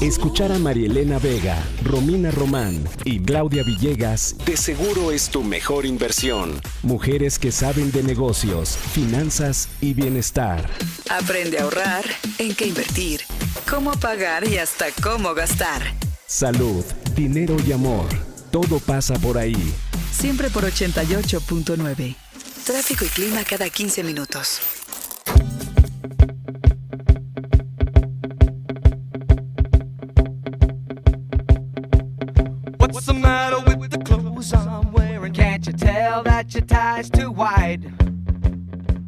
Escuchar a Marielena Vega, Romina Román y Claudia Villegas de seguro es tu mejor inversión. Mujeres que saben de negocios, finanzas y bienestar. Aprende a ahorrar, en qué invertir, cómo pagar y hasta cómo gastar. Salud, dinero y amor. Todo pasa por ahí. Siempre por 88.9. Tráfico y clima cada 15 minutos. What's the matter with the clothes I'm wearing? Can't you tell that your tie's too wide?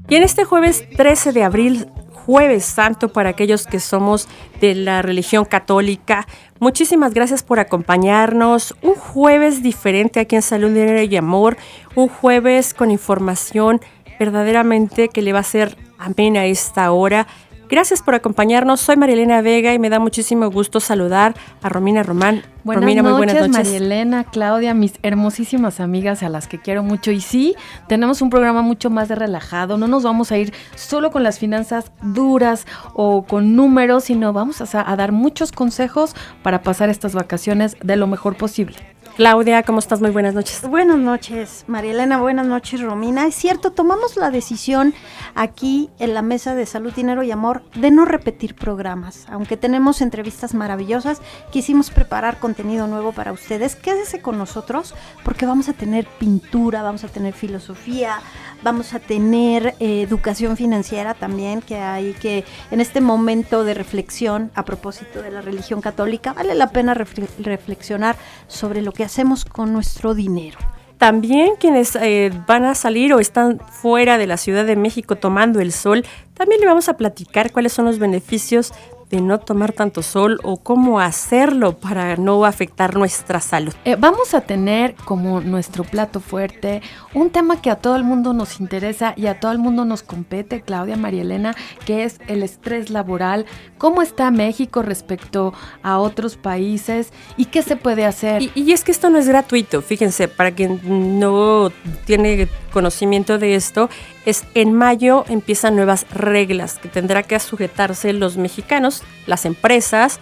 Y en este jueves 13 de abril, Jueves Santo para aquellos que somos de la religión católica, muchísimas gracias por acompañarnos. Un jueves diferente aquí en Salud, Dinero y Amor, un jueves con información verdaderamente que le va a ser amena a esta hora. Gracias por acompañarnos. Soy Marielena Vega y me da muchísimo gusto saludar a Romina Román. Romina, muy buenas noches. Marielena, Claudia, mis hermosísimas amigas a las que quiero mucho. Y sí, tenemos un programa mucho más de relajado. No nos vamos a ir solo con las finanzas duras o con números, sino vamos a dar muchos consejos para pasar estas vacaciones de lo mejor posible. Claudia, ¿cómo estás? Muy buenas noches. Buenas noches, Marielena, buenas noches, Romina. Es cierto, tomamos la decisión aquí en la Mesa de Salud, Dinero y Amor de no repetir programas. Aunque tenemos entrevistas maravillosas, quisimos preparar contenido nuevo para ustedes. Quédese con nosotros porque vamos a tener pintura, vamos a tener filosofía, vamos a tener educación financiera también, que hay que en este momento de reflexión a propósito de la religión católica, vale la pena reflexionar sobre lo que hacemos con nuestro dinero. También quienes van a salir o están fuera de la Ciudad de México tomando el sol, también le vamos a platicar cuáles son los beneficios de no tomar tanto sol o cómo hacerlo para no afectar nuestra salud. Vamos a tener como nuestro plato fuerte un tema que a todo el mundo nos interesa y a todo el mundo nos compete, Claudia, Marielena, que es el estrés laboral. ¿Cómo está México respecto a otros países y qué se puede hacer? Y es que esto no es gratuito, fíjense, para quien no tiene conocimiento de esto, es en mayo empiezan nuevas reglas que tendrá que sujetarse los mexicanos, las empresas,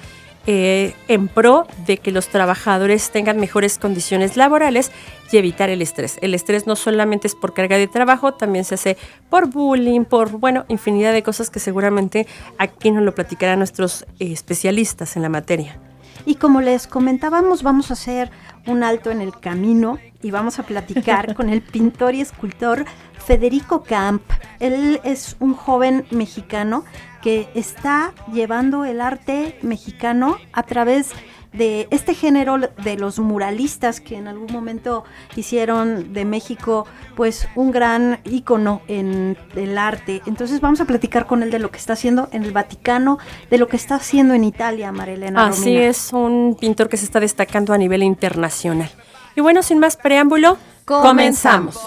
en pro de que los trabajadores tengan mejores condiciones laborales y evitar el estrés. El estrés no solamente es por carga de trabajo, también se hace por bullying, por, infinidad de cosas que seguramente aquí nos lo platicarán nuestros especialistas en la materia. Y como les comentábamos, vamos a hacer un alto en el camino y vamos a platicar con el pintor y escultor Federico Camp. Él es un joven mexicano que está llevando el arte mexicano a través de este género de los muralistas que en algún momento hicieron de México pues un gran ícono en el arte. Entonces vamos a platicar con él de lo que está haciendo en el Vaticano, de lo que está haciendo en Italia, Marielena. Así es, un pintor que se está destacando a nivel internacional. Y bueno, sin más preámbulo, comenzamos.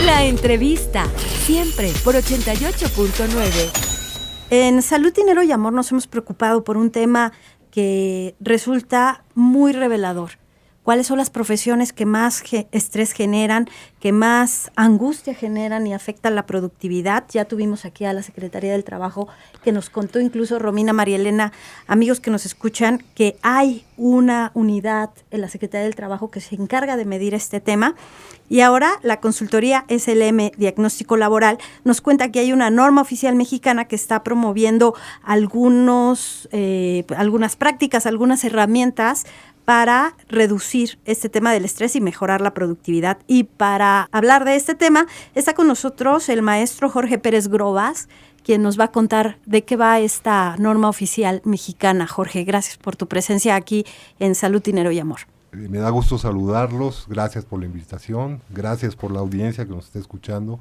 La entrevista, siempre por 88.9. En Salud, Dinero y Amor nos hemos preocupado por un tema que resulta muy revelador. ¿Cuáles son las profesiones que más estrés generan, que más angustia generan y afectan la productividad? Ya tuvimos aquí a la Secretaría del Trabajo que nos contó, incluso Romina, Marielena, amigos que nos escuchan, que hay una unidad en la Secretaría del Trabajo que se encarga de medir este tema. Y ahora la consultoría SLM Diagnóstico Laboral nos cuenta que hay una norma oficial mexicana que está promoviendo algunas prácticas, algunas herramientas para reducir este tema del estrés y mejorar la productividad. Y para hablar de este tema, está con nosotros el maestro Jorge Pérez Grobas, quien nos va a contar de qué va esta norma oficial mexicana. Jorge, gracias por tu presencia aquí en Salud, Dinero y Amor. Me da gusto saludarlos, gracias por la invitación, gracias por la audiencia que nos está escuchando.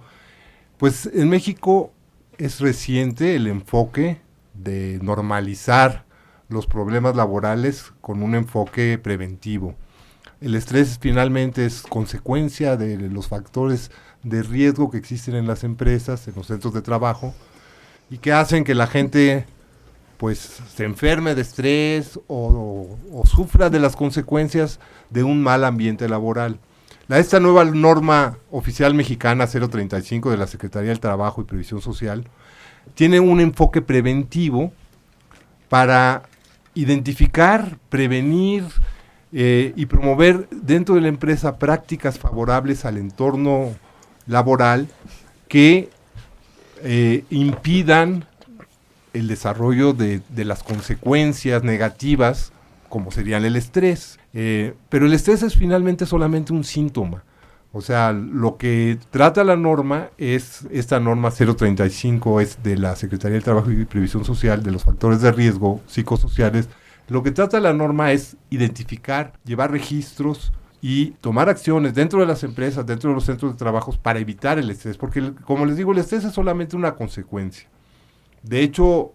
Pues en México es reciente el enfoque de normalizar los problemas laborales con un enfoque preventivo. El estrés finalmente es consecuencia de los factores de riesgo que existen en las empresas, en los centros de trabajo, y que hacen que la gente pues se enferme de estrés o sufra de las consecuencias de un mal ambiente laboral. Esta nueva norma oficial mexicana 035 de la Secretaría del Trabajo y Previsión Social tiene un enfoque preventivo para identificar, prevenir y promover dentro de la empresa prácticas favorables al entorno laboral que impidan el desarrollo de las consecuencias negativas, como serían el estrés. Pero el estrés es finalmente solamente un síntoma. O sea, lo que trata la norma es, esta norma 035 es de la Secretaría del Trabajo y Previsión Social, de los factores de riesgo psicosociales. Lo que trata la norma es identificar, llevar registros y tomar acciones dentro de las empresas, dentro de los centros de trabajo para evitar el estrés, porque como les digo, el estrés es solamente una consecuencia. De hecho,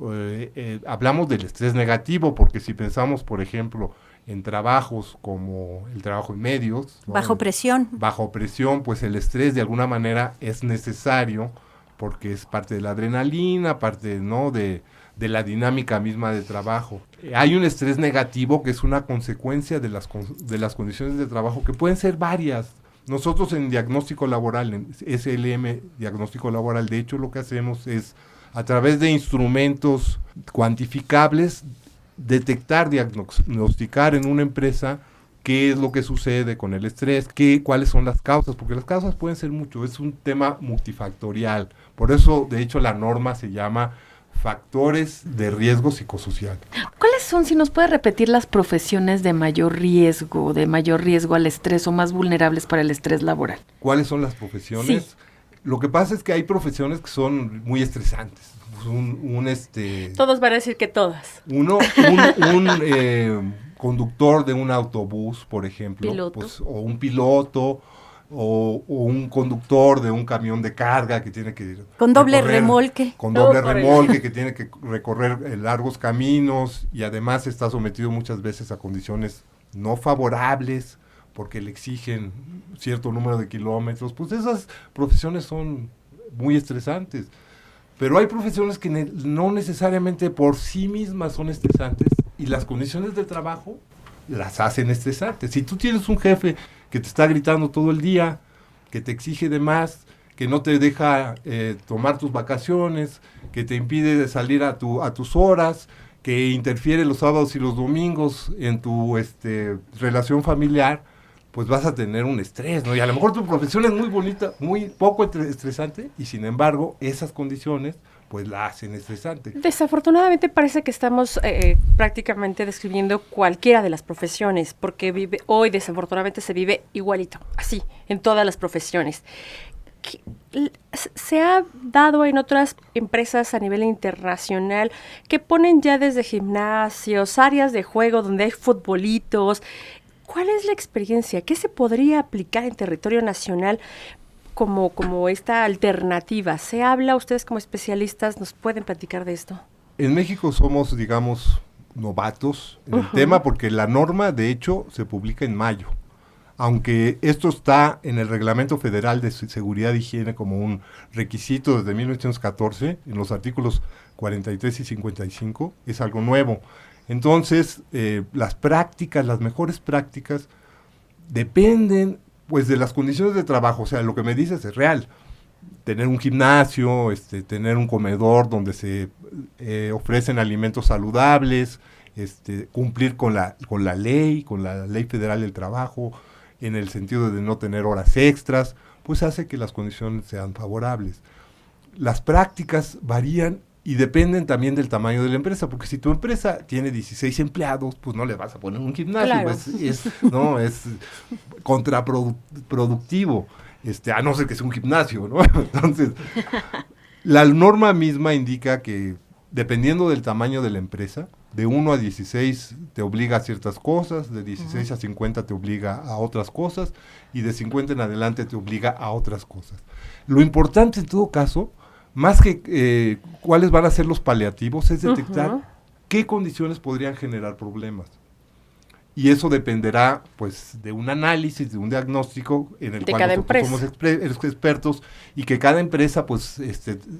hablamos del estrés negativo, porque si pensamos, por ejemplo, en trabajos como el trabajo en medios, ¿no? Bajo presión. Bajo presión, pues el estrés de alguna manera es necesario, porque es parte de la adrenalina, parte, ¿no?, de la dinámica misma de trabajo. Hay un estrés negativo que es una consecuencia de las condiciones de trabajo, que pueden ser varias. Nosotros en diagnóstico laboral, en SLM diagnóstico laboral, de hecho lo que hacemos es, a través de instrumentos cuantificables, detectar, diagnosticar en una empresa qué es lo que sucede con el estrés, cuáles son las causas, porque las causas pueden ser mucho, es un tema multifactorial. Por eso, de hecho, la norma se llama factores de riesgo psicosocial. ¿Cuáles son, si nos puede repetir, las profesiones de mayor riesgo al estrés o más vulnerables para el estrés laboral? ¿Cuáles son las profesiones? Sí. Lo que pasa es que hay profesiones que son muy estresantes. Todos van a decir que todas. Un conductor de un autobús, por ejemplo, pues, o un piloto, o un conductor de un camión de carga que tiene que con doble remolque. Con doble remolque, que tiene que recorrer largos caminos y además está sometido muchas veces a condiciones no favorables, porque le exigen cierto número de kilómetros. Pues esas profesiones son muy estresantes. Pero hay profesiones que no necesariamente por sí mismas son estresantes y las condiciones de trabajo las hacen estresantes. Si tú tienes un jefe que te está gritando todo el día, que te exige de más, que no te deja tomar tus vacaciones, que te impide salir a tus horas, que interfiere los sábados y los domingos en tu relación familiar, pues vas a tener un estrés, ¿no? Y a lo mejor tu profesión es muy bonita, muy poco estresante, y sin embargo, esas condiciones, pues la hacen estresante. Desafortunadamente parece que estamos prácticamente describiendo cualquiera de las profesiones, porque hoy desafortunadamente se vive igualito, así, en todas las profesiones. Se ha dado en otras empresas a nivel internacional que ponen ya desde gimnasios, áreas de juego donde hay futbolitos. ¿Cuál es la experiencia? ¿Qué se podría aplicar en territorio nacional como esta alternativa? ¿Se habla? Ustedes como especialistas nos pueden platicar de esto. En México somos, digamos, novatos en el tema, porque la norma, de hecho, se publica en mayo. Aunque esto está en el Reglamento Federal de Seguridad e Higiene como un requisito desde 1914, en los artículos 43 y 55, es algo nuevo. Entonces, las mejores prácticas, dependen pues de las condiciones de trabajo. O sea, lo que me dices es real. Tener un gimnasio, tener un comedor donde se ofrecen alimentos saludables, cumplir con la ley federal del trabajo, en el sentido de no tener horas extras, pues hace que las condiciones sean favorables. Las prácticas varían y dependen también del tamaño de la empresa, porque si tu empresa tiene 16 empleados, pues no le vas a poner un gimnasio, claro. Es contraproductivo, a no ser que sea un gimnasio, ¿no? Entonces, la norma misma indica que dependiendo del tamaño de la empresa, de 1 a 16 te obliga a ciertas cosas, de 16 a 50 te obliga a otras cosas, y de 50 en adelante te obliga a otras cosas. Lo importante en todo caso, más que cuáles van a ser los paliativos, es detectar qué condiciones podrían generar problemas. Y eso dependerá, pues, de un análisis, de un diagnóstico en el cual nosotros somos expertos, y que cada empresa, pues,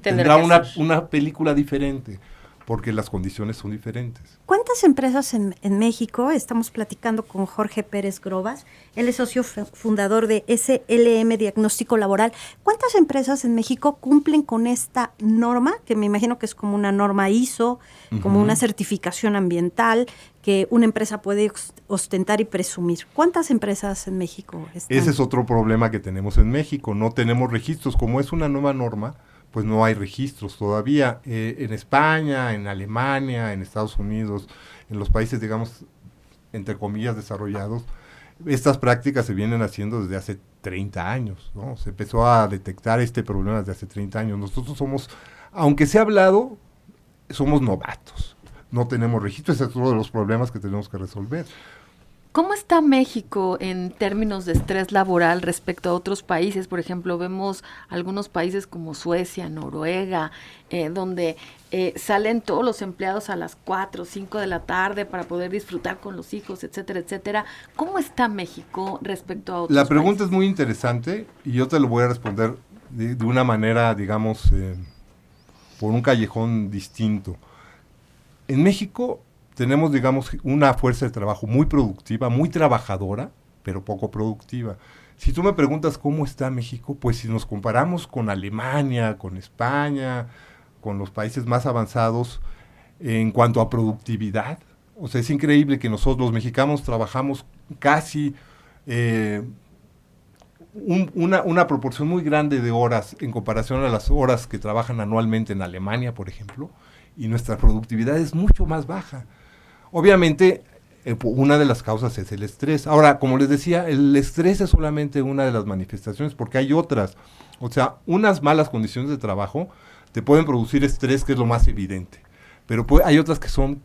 tendrá una película diferente. porque las condiciones son diferentes. ¿Cuántas empresas en México? Estamos platicando con Jorge Pérez Grobas, él es socio fundador de SLM Diagnóstico Laboral. ¿Cuántas empresas en México cumplen con esta norma, que me imagino que es como una norma ISO, como una certificación ambiental, que una empresa puede ostentar y presumir? ¿Cuántas empresas en México están? Ese es otro problema que tenemos en México, no tenemos registros. Como es una nueva norma, pues no hay registros todavía. En España, en Alemania, en Estados Unidos, en los países, digamos, entre comillas, desarrollados, estas prácticas se vienen haciendo desde hace 30 años, ¿no? Se empezó a detectar este problema desde hace 30 años. Nosotros somos, aunque se ha hablado, somos novatos. No tenemos registros, ese es uno de los problemas que tenemos que resolver. ¿Cómo está México en términos de estrés laboral respecto a otros países? Por ejemplo, vemos algunos países como Suecia, Noruega, donde salen todos los empleados a las 4 o 5 de la tarde para poder disfrutar con los hijos, etcétera, etcétera. ¿Cómo está México respecto a otros países? La pregunta países? es muy interesante y yo te lo voy a responder de una manera, digamos, por un callejón distinto. En México tenemos, digamos, una fuerza de trabajo muy productiva, muy trabajadora, pero poco productiva. Si tú me preguntas cómo está México, pues si nos comparamos con Alemania, con España, con los países más avanzados en cuanto a productividad, o sea, es increíble que nosotros los mexicanos trabajamos casi una proporción muy grande de horas en comparación a las horas que trabajan anualmente en Alemania, por ejemplo, y nuestra productividad es mucho más baja. Obviamente, una de las causas es el estrés. Ahora, como les decía, el estrés es solamente una de las manifestaciones, porque hay otras. O sea, unas malas condiciones de trabajo te pueden producir estrés, que es lo más evidente. Pero hay otras que son,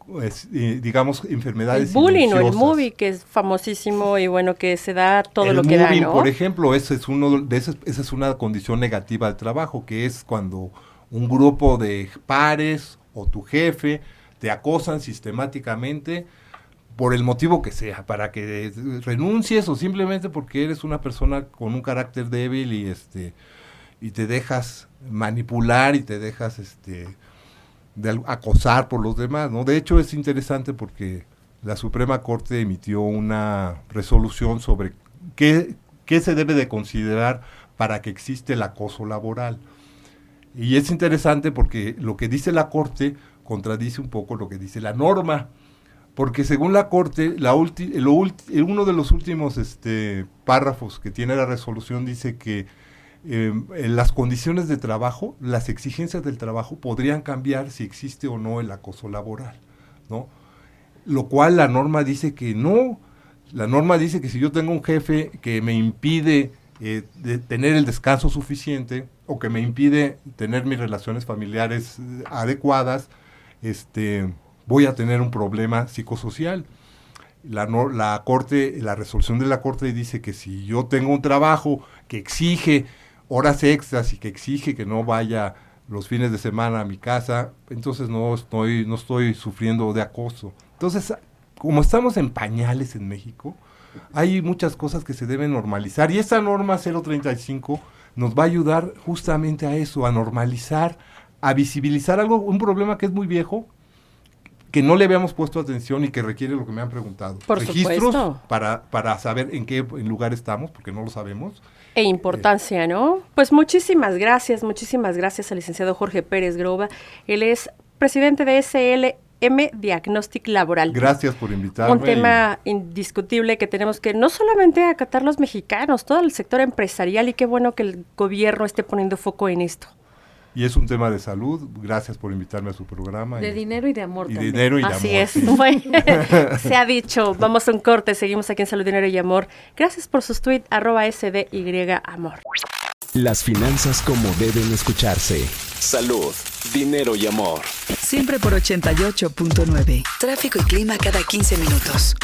digamos, enfermedades el bullying silenciosas. O el movie, que es famosísimo y bueno, que se da todo lo que da, ¿no? Por ejemplo, esa es una condición negativa del trabajo, que es cuando un grupo de pares o tu jefe te acosan sistemáticamente por el motivo que sea, para que renuncies o simplemente porque eres una persona con un carácter débil y te dejas manipular y te dejas acosar por los demás, ¿no? De hecho, es interesante porque la Suprema Corte emitió una resolución sobre qué se debe de considerar para que existe el acoso laboral. Y es interesante porque lo que dice la Corte contradice un poco lo que dice la norma, porque según la Corte, uno de los últimos párrafos que tiene la resolución dice que las condiciones de trabajo, las exigencias del trabajo podrían cambiar si existe o no el acoso laboral, ¿no? Lo cual la norma dice que no. La norma dice que si yo tengo un jefe que me impide de tener el descanso suficiente o que me impide tener mis relaciones familiares adecuadas, voy a tener un problema psicosocial. La resolución de la Corte dice que si yo tengo un trabajo que exige horas extras y que exige que no vaya los fines de semana a mi casa, entonces no estoy sufriendo de acoso. Entonces, como estamos en pañales en México, hay muchas cosas que se deben normalizar y esta norma 035 nos va a ayudar justamente a eso, a normalizar, a visibilizar un problema que es muy viejo, que no le habíamos puesto atención y que requiere lo que me han preguntado. Por registros supuesto. Para saber en qué lugar estamos, porque no lo sabemos. E importancia, ¿no? Pues muchísimas gracias al licenciado Jorge Pérez Groba. Él es presidente de SLM Diagnóstico Laboral. Gracias por invitarme. Un tema indiscutible que tenemos que no solamente acatar los mexicanos, todo el sector empresarial, y qué bueno que el gobierno esté poniendo foco en esto. Y es un tema de salud. Gracias por invitarme a su programa. De dinero y de amor y también. Dinero y de Así amor. es. Sí. Bueno, se ha dicho. Vamos a un corte. Seguimos aquí en Salud, Dinero y Amor. Gracias por sus tweets, @SDYAmor. Las finanzas como deben escucharse. Salud, dinero y amor. Siempre por 88.9. Tráfico y clima cada 15 minutos.